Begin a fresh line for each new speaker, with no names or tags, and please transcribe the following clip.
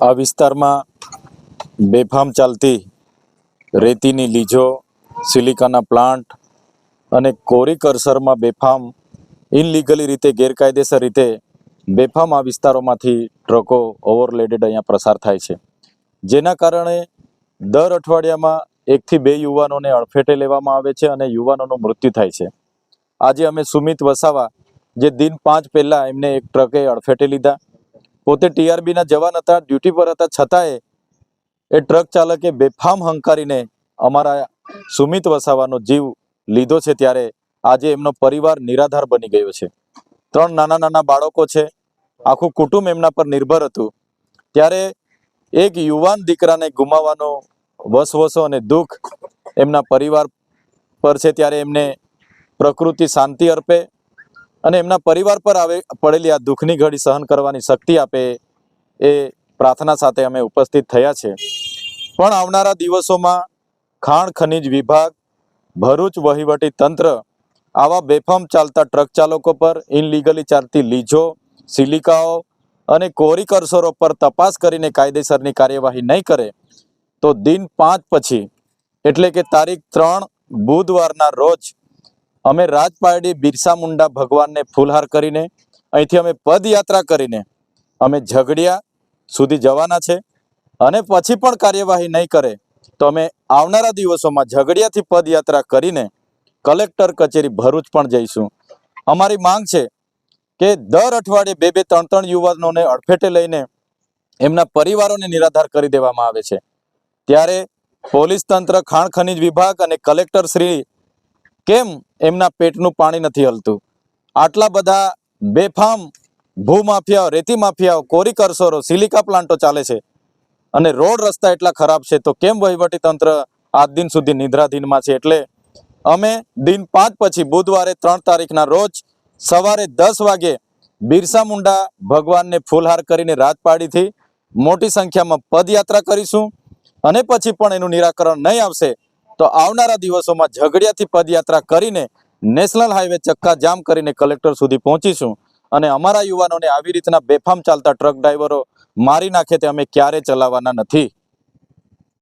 આ વિસ્તારમાં બેફામ ચાલતી રેતીની લીજો, સિલિકાના પ્લાન્ટ અને કોરી કરસરમાં બેફામ ઇનલીગલી રીતે ગેરકાયદેસર રીતે બેફામ આ વિસ્તારોમાંથી ટ્રકો ઓવરલોડેડ અહીંયા પ્રસાર થાય છે, જેના કારણે દર અઠવાડિયામાં 1 થી 2 યુવાનોને અડફેટે લેવામાં આવે છે અને યુવાનોનું મૃત્યુ થાય છે. આજે અમે સુમિત વસાવા જે દિન 5 પહેલા એમને એક ટ્રકે અડફેટે લીધા. પોતે ટીઆરબીના જવાન હતા, ડ્યુટી પર હતા, છતાંય એ ટ્રક ચાલકે બેફામ હંકારીને અમારા સુમિત વસાવાનો જીવ લીધો છે. ત્યારે આજે એમનો પરિવાર નિરાધાર બની ગયો છે. 3 નાના નાના બાળકો છે, આખું કુટુંબ એમના પર નિર્ભર હતું. ત્યારે એક યુવાન દીકરાને ગુમાવવાનો વસવસો અને દુઃખ એમના પરિવાર પર છે. ત્યારે એમને પ્રકૃતિ શાંતિ અર્પે અને એમના પરિવાર પર પડેલી આ દુઃખની ઘડી સહન કરવાની શક્તિ આપે, એ પ્રાર્થના સાથે અમે ઉપસ્થિત થયા છે. પણ આવનારા દિવસોમાં ખાણ ખનીજ વિભાગ, ભરૂચ વહીવટી તંત્ર આવા બેફામ ચાલતા ટ્રક ચાલકો પર, ઇનલીગલી ચાલતી લીજો, સિલિકાઓ અને કોરી કરસરો પર તપાસ કરીને કાયદેસરની કાર્યવાહી નહીં કરે તો દિન 5 પછી એટલે કે તારીખ 3 બુધવારના રોજ અમે રાજપારડી બિરસા મુંડા ભગવાનને ફૂલહાર કરીને અહીંથી અમે પદયાત્રા કરીને અમે ઝઘડિયા સુધી જવાના છે. અને પછી પણ કાર્યવાહી નહીં કરે તો અમે આવનારા દિવસોમાં ઝઘડિયાથી પદયાત્રા કરીને કલેક્ટર કચેરી ભરૂચ પણ જઈશું. અમારી માંગ છે કે દર અઠવાડિયે 2-3 યુવાનોને અડફેટે લઈને એમના પરિવારોને નિરાધાર કરી દેવામાં આવે છે. ત્યારે પોલીસ તંત્ર, ખાણ ખનીજ વિભાગ અને કલેક્ટર શ્રી કેમ એમના પેટનું પાણી નથી હલતું? આટલા બધા બેફામ ભૂમાફિયાઓ, રેતી માફિયાઓ, કોરી કરસરો, સિલિકા પ્લાન્ટો ચાલે છે અને રોડ રસ્તા એટલા ખરાબ છે, તો કેમ વહીવટી તંત્ર આજ દિન સુધી નિદ્રાધીનમાં છે? એટલે અમે દિન 5 પછી બુધવારે 3 તારીખના રોજ સવારે 10 વાગે બિરસા મુંડા ભગવાનને ફૂલહાર કરીને રાજપાડીથી મોટી સંખ્યામાં પદયાત્રા કરીશું. અને પછી પણ એનું નિરાકરણ નહીં આવશે તો આવનારા દિવસોમાં ઝઘડિયાથી પદયાત્રા કરીને નેશનલ હાઈવે ચક્કા જામ કરીને કલેક્ટર સુધી પહોંચીશું. અને અમારા યુવાનોને આવી રીતના બેફામ ચાલતા ટ્રક ડ્રાઈવરો મારી નાખે તે અમે ક્યારે ચલાવવાના નથી.